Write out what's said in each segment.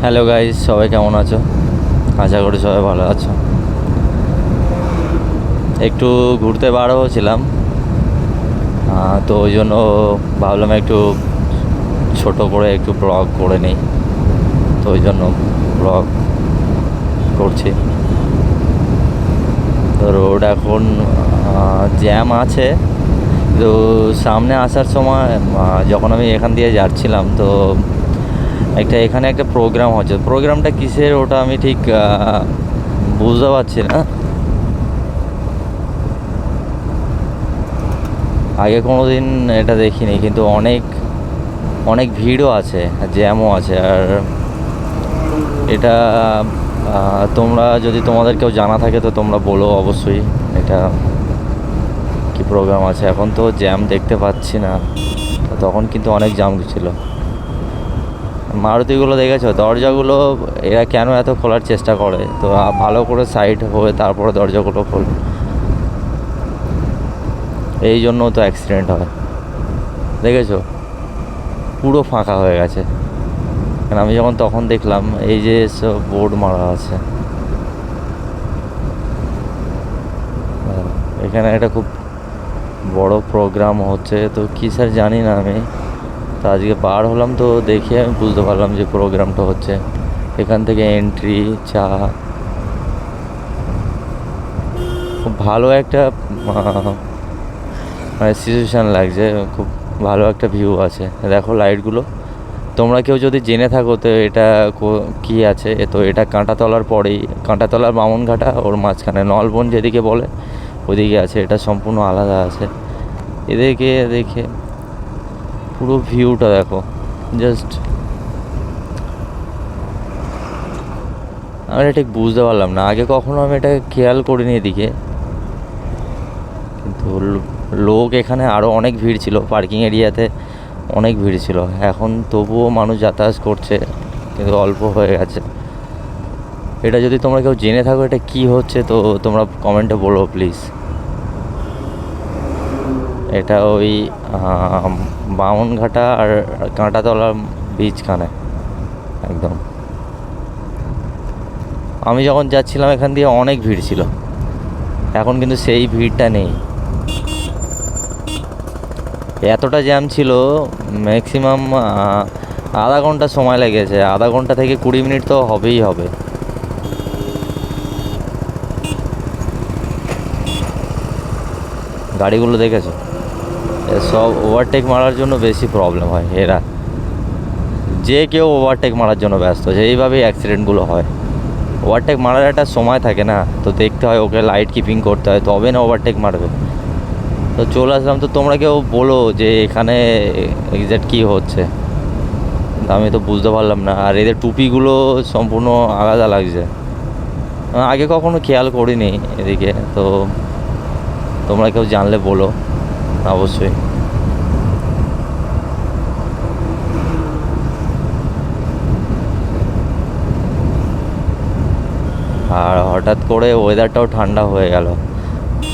Hello guys, সবাই কেমন আছো? আশা করি সবাই ভালো আছো। একটু ঘুরতে বার হয়েছিলাম, তো ওই জন্য ভাবলাম একটু ছোট করে একটু ব্লগ করে নিই। তো ওই জন্য ব্লগ করছি। তো রোড এখন জ্যাম আছে। তো সামনে আসার সময় যখন আমি এখান দিয়ে যাচ্ছিলাম, তো এখানে একটা প্রোগ্রাম হচ্ছে। প্রোগ্রামটা কিসের ওটা আমি ঠিক বুঝতে পারছি না। আগে কোনো দিন এটা দেখিনি, কিন্তু অনেক অনেক ভিড়ও আছে, জ্যামও আছে। আর এটা তোমরা যদি তোমাদের কেউ জানা থাকে তো তোমরা বলো অবশ্যই, এটা কি প্রোগ্রাম আছে। এখন তো জ্যাম দেখতে পাচ্ছি না, তখন কিন্তু অনেক জ্যাম ছিল। মারুতিগুলো দেখেছো, দরজাগুলো এরা কেন এত খোলার চেষ্টা করে? তো ভালো করে সাইড হয়ে তারপরে দরজাগুলো খোল, এই জন্য তো অ্যাক্সিডেন্ট হয়। দেখেছো, পুরো ফাঁকা হয়ে গেছে। কারণ আমি যখন তখন দেখলাম এই যে সব বোর্ড মারা আছে, এখানে একটা খুব বড় প্রোগ্রাম হচ্ছে। তো কী স্যার জানি না আমি। তো আজকে বার হলাম, তো দেখে আমি বুঝতে পারলাম যে প্রোগ্রামটা হচ্ছে। এখান থেকে এন্ট্রি, চা, খুব ভালো একটা মানে সিচুয়েশান লাগছে। খুব ভালো একটা ভিউ আছে। দেখো লাইটগুলো, তোমরা কেউ যদি জেনে থাকো তো এটা কী আছে। তো এটা কাঁটাতলার পরেই, কাঁটাতলার বামুনঘাটা, ওর মাঝখানে নলবন যেদিকে বলে ওদিকে আছে। এটা সম্পূর্ণ আলাদা আছে। এদেরকে দেখে পুরো ভিউটা দেখো, জাস্ট আমি এটা ঠিক বুঝতে পারলাম না। আগে কখনো আমি এটা খেয়াল করিনি এদিকে, কিন্তু লোক এখানে আরও অনেক ভিড় ছিল। পার্কিং এরিয়াতে অনেক ভিড় ছিল। এখন তবুও মানুষ যাতায়াত করছে, কিন্তু অল্প হয়ে গেছে। এটা যদি তোমরা কেউ জেনে থাকো এটা কি হচ্ছে, তো তোমরা কমেন্টে বলো প্লিজ। এটা ওই বামুনঘাটা আর কাঁটাতলার বীজখানে একদম। আমি যখন যাচ্ছিলাম এখান দিয়ে অনেক ভিড় ছিল, এখন কিন্তু সেই ভিড়টা নেই। এতটা জ্যাম ছিল, ম্যাক্সিমাম আধা ঘন্টা সময় লেগেছে। আধা ঘন্টা থেকে 20 মিনিট তো হবেই হবে। গাড়িগুলো দেখেছো, সব ওভারটেক মারার জন্য বেশি প্রবলেম হয়। এরা যে কেউ ওভারটেক মারার জন্য ব্যস্ত, এইভাবেই অ্যাক্সিডেন্টগুলো হয়। ওভারটেক মারার একটা সময় থাকে না, তো দেখতে হয়, ওকে লাইট কিপিং করতে হয়, তবে না ওভারটেক মারবে। তো চলে আসলাম। তো তোমরা কেউ বলো যে এখানে এক্স্যাক্ট কী হচ্ছে। আমি তো বুঝতে পারলাম না। আর এদের টুপিগুলো সম্পূর্ণ আলাদা লাগছে, আগে কখনো খেয়াল করিনি এদিকে। তো তোমরা কেউ জানলে বলো অবশ্যই। আর হঠাৎ করে ওয়েদারটাও ঠান্ডা হয়ে গেল,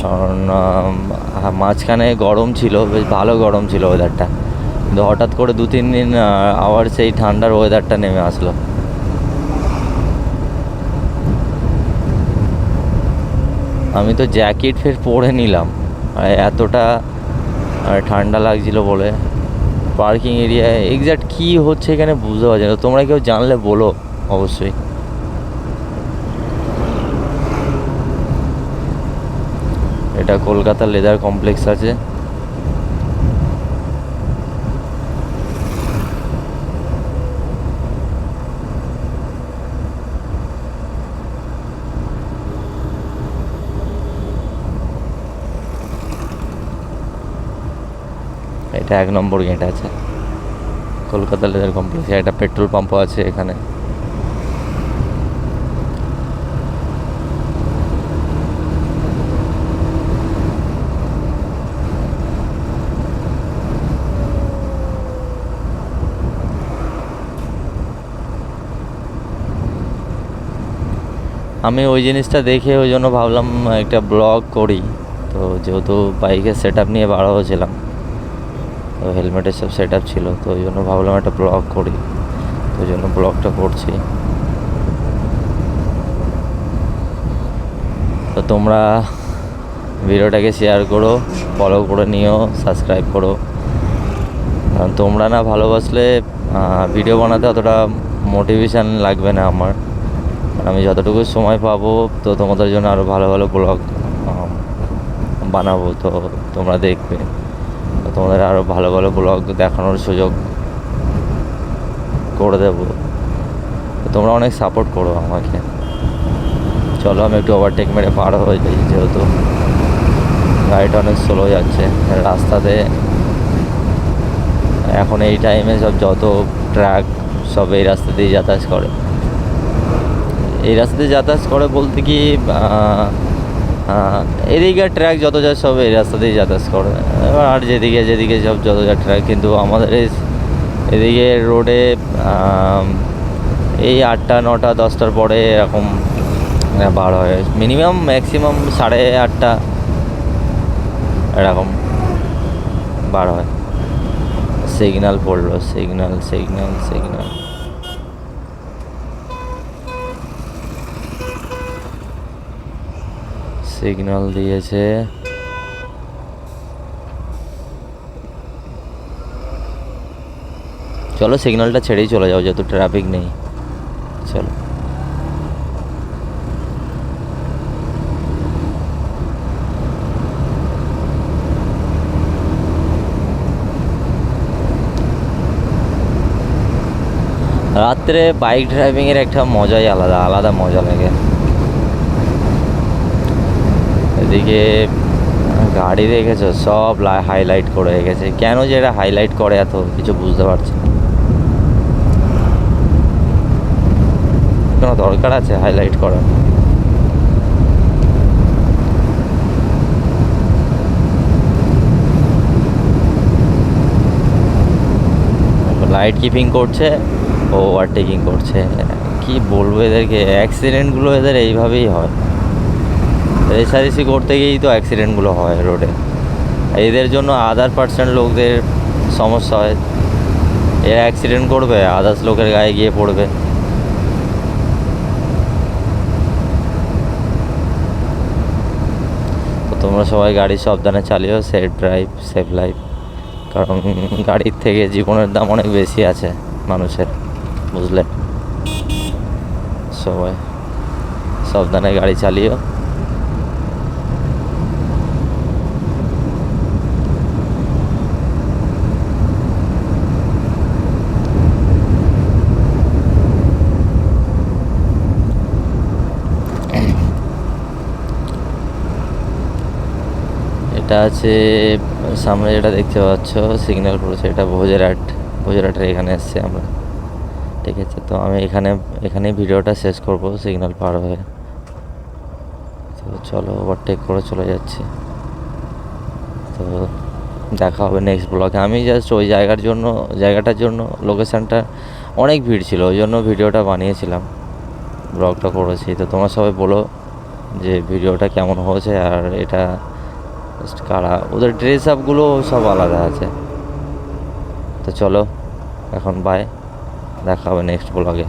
কারণ মাঝখানে গরম ছিল, বেশ ভালো গরম ছিল ওয়েদারটা। কিন্তু হঠাৎ করে 2-3 দিন আবার সেই ঠান্ডার ওয়েদারটা নেমে আসলো। আমি তো জ্যাকেট ফের পরে নিলাম, এতটা ঠান্ডা লাগছিল বলে। পার্কিং এরিয়ায় এক্স্যাক্ট কী হচ্ছে এখানে বুঝতে পারছি না। তোমরা কেউ জানলে বলো অবশ্যই। এটা কলকাতা লেদার কমপ্লেক্স আছে। এটা 1 নম্বর গেট আছে কলকাতা লেদার কমপ্লেক্সে। একটা পেট্রোল পাম্পও আছে এখানে। আমি ওই জিনিসটা দেখে ওই জন্য ভাবলাম একটা ব্লগ করি। তো যেহেতু বাইকের সেট আপ নিয়ে বার হয়েছিলাম, তো হেলমেটের সব সেট আপ ছিল, তো ওই জন্য ভাবলাম একটা ব্লগ করি। তো ওই জন্য ব্লগটা করছি। তো তোমরা ভিডিওটাকে শেয়ার করো, ফলো করে নিও, সাবস্ক্রাইব করো। কারণ তোমরা না ভালোবাসলে ভিডিও বানাতে অতটা মোটিভেশান লাগবে না আমার। আমি যতটুকু সময় পাবো তো তোমাদের জন্য আরও ভালো ভালো ব্লগ বানাবো, তো তোমরা দেখবে। তো তোমাদের আরও ভালো ভালো ব্লগ দেখানোর সুযোগ করে দেবো। তো তোমরা অনেক সাপোর্ট করো আমাকে। চলো আমি একটু ওভারটেক মেরে পার হয়ে যাই, যেহেতু গাড়িটা অনেক স্লো যাচ্ছে রাস্তাতে। এখন এই টাইমে সব যত ট্রাক সব এই রাস্তা দিয়ে যাতায়াত করে। এই রাস্তা দিয়ে যাতায়াত করে বলতে কি এদিকে ট্রাক যত যা সব এই রাস্তা দিয়ে যাতায়াত করে। এবার আর যেদিকে যেদিকে সব যত যা ট্রাক, কিন্তু আমাদের এদিকে রোডে এই 8টা 9টা 10টার পরে এরকম বার হয়। মিনিমাম ম্যাক্সিমাম 8:30 এরকম বার হয়। সিগন্যাল পড়লো, সিগন্যাল সিগন্যাল সিগন্যাল। সিগন্যাল দিয়েছে। চলো সিগন্যালটা ছেড়েই চলে যাও, যেহেতু ট্রাফিক নেই। চলো রাত্রে বাইক ড্রাইভিংয়ের একটা মজাই আলাদা, আলাদা মজা লাগে। এদিকে গাড়ি দেখেছো সব হাইলাইট করে রেখেছে। কেন যে এটা হাইলাইট করে এত কিছু বুঝতে পারছি না। কোনো দরকার আছে হাইলাইট করার? লাইট কিপিং করছে, ওভারটেকিং করছে। কি বলবো এদেরকে, অ্যাক্সিডেন্টগুলো এদের এইভাবেই হয়। রেসারেসি করতে গিয়েই তো অ্যাক্সিডেন্টগুলো হয় রোডে। এদের জন্য আদার পার্সেন্ট লোকদের সমস্যা হয়। এরা অ্যাক্সিডেন্ট করবে, আদার্স লোকের গায়ে গিয়ে পড়বে। তো তোমরা সবাই গাড়ি সাবধানে চালিও, সেফ ড্রাইভ সেফ লাইফ। কারণ গাড়ির থেকে জীবনের দাম অনেক বেশি আছে মানুষের, বুঝলে? সবাই সাবধানে গাড়ি চালিও। এটা আছে সামনে যেটা দেখতে পাচ্ছ সিগন্যাল পড়েছে, এটা ভোজেরহাটের এখানে এসছে আমরা। ঠিক আছে, তো আমি এখানেই ভিডিওটা শেষ করব সিগন্যাল পার হয়ে। তো চলো ওভারটেক করে চলে যাচ্ছি। তো দেখা হবে নেক্সট ব্লগে। আমি জাস্ট ওই জায়গাটার জন্য লোকেশানটা অনেক ভিড় ছিল, ওই জন্য ভিডিওটা বানিয়েছিলাম, ব্লগটা করেছি। তো তোমরা সবাই বলো যে ভিডিওটা কেমন হয়েছে। আর এটা কারা, ওদের ড্রেস আপগুলো সব আলাদা আছে। তো চলো এখন বাই, দেখা হবে নেক্সট ব্লগে।